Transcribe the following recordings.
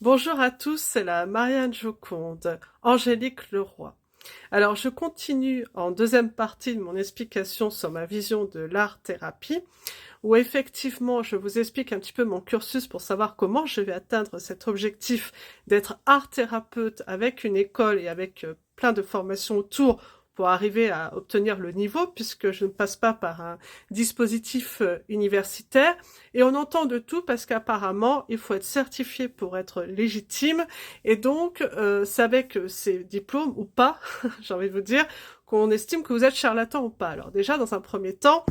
Bonjour à tous, c'est la Marianne Joconde, Angélique Leroy. Alors, je continue en deuxième partie de mon explication sur ma vision de l'art-thérapie, où effectivement, je vous explique un petit peu mon cursus pour savoir comment je vais atteindre cet objectif d'être art-thérapeute avec une école et avec plein de formations autour pour arriver à obtenir le niveau, puisque je ne passe pas par un dispositif universitaire. Et on entend de tout parce qu'apparemment, il faut être certifié pour être légitime. Et donc, c'est avec ces diplômes ou pas, j'ai envie de vous dire, qu'on estime que vous êtes charlatan ou pas. Alors déjà, dans un premier temps,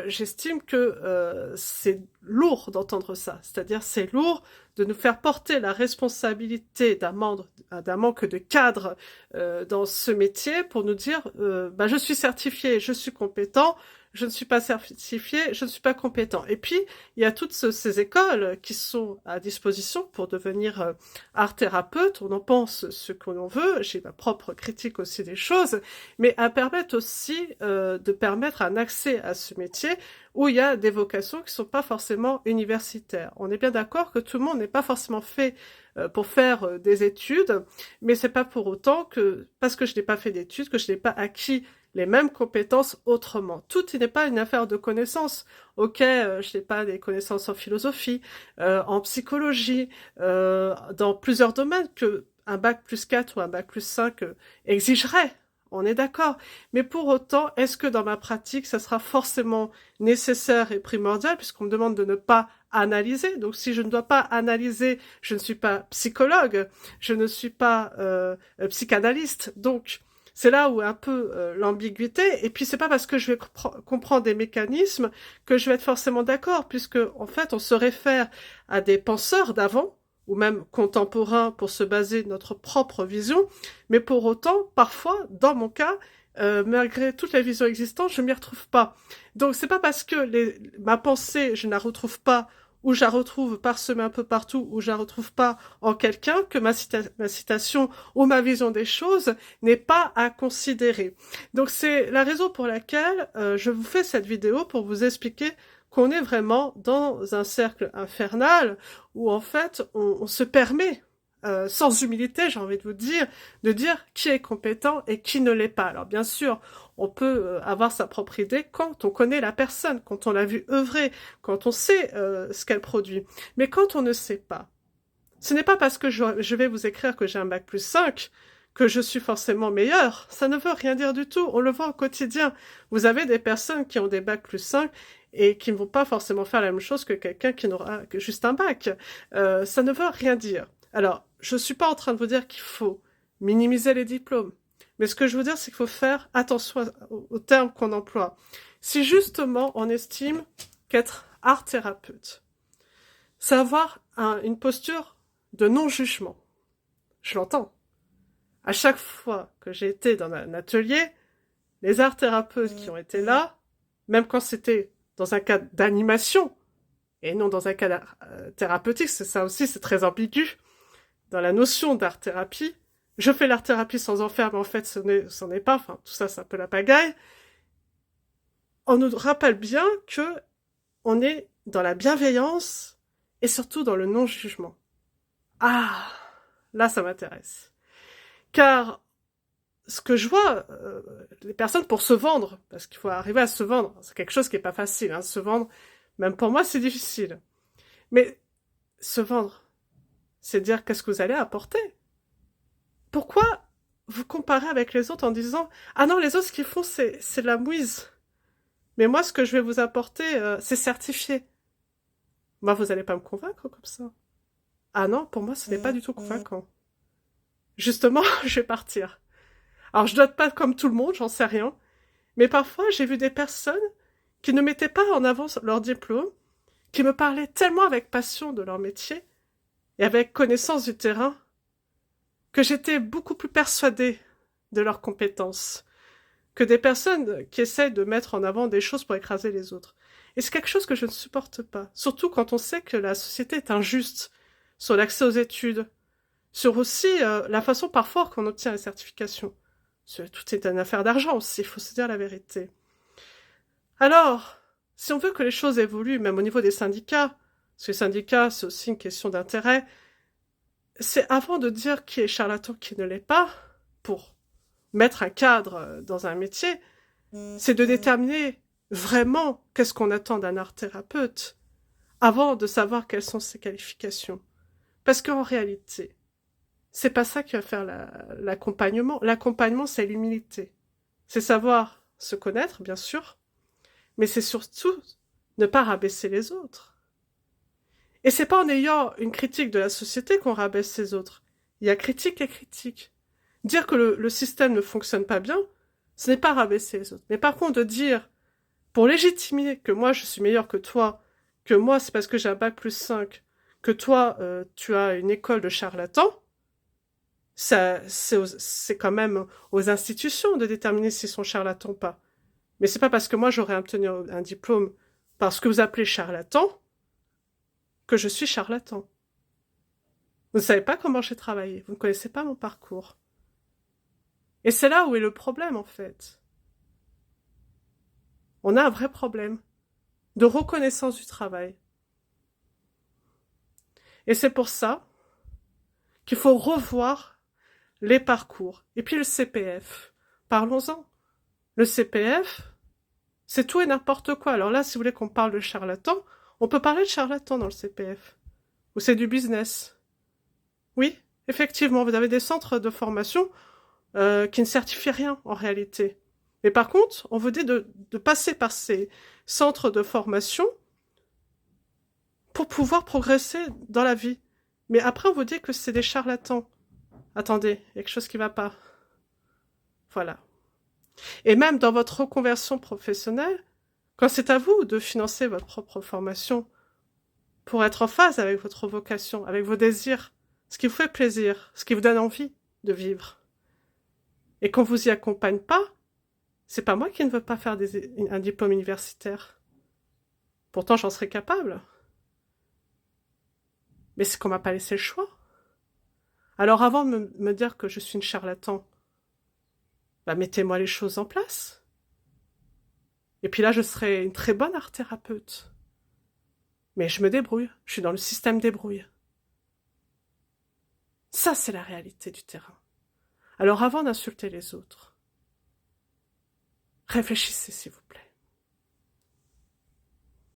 j'estime que c'est lourd d'entendre ça. C'est-à-dire, c'est lourd de nous faire porter la responsabilité d'un manque de cadre dans ce métier pour nous dire je suis certifié, je suis compétent, je ne suis pas certifié, je ne suis pas compétent. Et puis, il y a toutes ces écoles qui sont à disposition pour devenir art thérapeute. On en pense ce qu'on veut. J'ai ma propre critique aussi des choses, mais à permettre aussi de permettre un accès à ce métier où il y a des vocations qui sont pas forcément universitaires. On est bien d'accord que tout le monde n'est pas forcément fait pour faire des études, mais c'est pas pour autant que, parce que je n'ai pas fait d'études, que je n'ai pas acquis les mêmes compétences autrement. Tout n'est pas une affaire de connaissances. Ok, je n'ai pas des connaissances en philosophie, en psychologie, dans plusieurs domaines que un bac plus 4 ou un bac plus 5 exigerait. On est d'accord. Mais pour autant, est-ce que dans ma pratique, ça sera forcément nécessaire et primordial, puisqu'on me demande de ne pas analyser. Donc si je ne dois pas analyser, je ne suis pas psychologue, je ne suis pas psychanalyste. Donc c'est là où est un peu l'ambiguïté. Et puis c'est pas parce que je vais comprendre des mécanismes que je vais être forcément d'accord, puisque en fait on se réfère à des penseurs d'avant ou même contemporains pour se baser de notre propre vision, mais pour autant, parfois, dans mon cas, malgré toutes les visions existantes, je m'y retrouve pas. Donc c'est pas parce que ma pensée, je ne la retrouve pas, ou je la retrouve parsemée un peu partout, ou je la retrouve pas en quelqu'un, que ma citation ou ma vision des choses n'est pas à considérer. Donc c'est la raison pour laquelle je vous fais cette vidéo pour vous expliquer qu'on est vraiment dans un cercle infernal où en fait on se permet, sans humilité j'ai envie de dire qui est compétent et qui ne l'est pas. Alors bien sûr, on peut avoir sa propre idée quand on connaît la personne, quand on l'a vue œuvrer, quand on sait ce qu'elle produit. Mais quand on ne sait pas, ce n'est pas parce que je vais vous écrire que j'ai un bac plus 5 que je suis forcément meilleur. Ça ne veut rien dire du tout. On le voit au quotidien. Vous avez des personnes qui ont des bacs plus 5 et qui ne vont pas forcément faire la même chose que quelqu'un qui n'aura que juste un bac. Ça ne veut rien dire. Alors, je ne suis pas en train de vous dire qu'il faut minimiser les diplômes. Mais ce que je veux dire, c'est qu'il faut faire attention aux termes qu'on emploie. Si justement on estime qu'être art thérapeute, c'est avoir une posture de non-jugement. Je l'entends. À chaque fois que j'ai été dans un atelier, les art thérapeutes qui ont été là, même quand c'était dans un cadre d'animation, et non dans un cadre thérapeutique, c'est ça aussi, c'est très ambigu, dans la notion d'art-thérapie, je fais l'art-thérapie sans en faire, mais en fait, ce n'est pas, enfin, tout ça, c'est un peu la pagaille. On nous rappelle bien que on est dans la bienveillance et surtout dans le non-jugement. Ah, là, ça m'intéresse. Car ce que je vois, les personnes pour se vendre, parce qu'il faut arriver à se vendre, c'est quelque chose qui est pas facile, hein, se vendre, même pour moi, c'est difficile. Mais se vendre, c'est dire qu'est-ce que vous allez apporter. Pourquoi vous comparez avec les autres en disant ah non, les autres, ce qu'ils font, c'est de la mouise. Mais moi, ce que je vais vous apporter, c'est certifié. Moi, vous allez pas me convaincre comme ça. Ah non, pour moi, ce n'est pas du tout convaincant. Justement, je vais partir. Alors, je dois être pas comme tout le monde, j'en sais rien. Mais parfois, j'ai vu des personnes qui ne mettaient pas en avant leur diplôme, qui me parlaient tellement avec passion de leur métier et avec connaissance du terrain que j'étais beaucoup plus persuadée de leurs compétences que des personnes qui essaient de mettre en avant des choses pour écraser les autres. Et c'est quelque chose que je ne supporte pas, surtout quand on sait que la société est injuste sur l'accès aux études, sur aussi la façon parfois qu'on obtient les certifications. Tout est une affaire d'argent aussi, il faut se dire la vérité. Alors, si on veut que les choses évoluent, même au niveau des syndicats, parce que les syndicats, c'est aussi une question d'intérêt, c'est avant de dire qui est charlatan, qui ne l'est pas, pour mettre un cadre dans un métier, c'est de déterminer vraiment qu'est-ce qu'on attend d'un art thérapeute, avant de savoir quelles sont ses qualifications. Parce qu'en réalité, c'est pas ça qui va faire l'accompagnement. L'accompagnement, c'est l'humilité. C'est savoir se connaître, bien sûr, mais c'est surtout ne pas rabaisser les autres. Et c'est pas en ayant une critique de la société qu'on rabaisse les autres. Il y a critique et critique. Dire que le système ne fonctionne pas bien, ce n'est pas rabaisser les autres. Mais par contre, de dire, pour légitimer que moi je suis meilleur que toi, que moi c'est parce que j'ai un bac+5, que toi tu as une école de charlatans, c'est quand même aux institutions de déterminer s'ils sont charlatans ou pas. Mais c'est pas parce que moi j'aurais obtenu un diplôme parce que vous appelez charlatan que je suis charlatan. Vous ne savez pas comment j'ai travaillé, vous ne connaissez pas mon parcours. Et c'est là où est le problème en fait. On a un vrai problème de reconnaissance du travail. Et c'est pour ça qu'il faut revoir les parcours. Et puis le CPF. Parlons-en. Le CPF, c'est tout et n'importe quoi. Alors là, si vous voulez qu'on parle de charlatan, on peut parler de charlatan dans le CPF. Ou c'est du business. Oui, effectivement, vous avez des centres de formation qui ne certifient rien en réalité. Mais par contre, on vous dit de passer par ces centres de formation pour pouvoir progresser dans la vie. Mais après, on vous dit que c'est des charlatans. Attendez, il y a quelque chose qui ne va pas. Voilà. Et même dans votre reconversion professionnelle, quand c'est à vous de financer votre propre formation pour être en phase avec votre vocation, avec vos désirs, ce qui vous fait plaisir, ce qui vous donne envie de vivre, et qu'on vous y accompagne pas, c'est pas moi qui ne veux pas faire un diplôme universitaire. Pourtant, j'en serais capable. Mais c'est qu'on m'a pas laissé le choix. Alors avant de me dire que je suis une charlatan, bah mettez-moi les choses en place. Et puis là, je serai une très bonne art thérapeute. Mais je me débrouille, je suis dans le système débrouille. Ça, c'est la réalité du terrain. Alors avant d'insulter les autres, réfléchissez s'il vous plaît.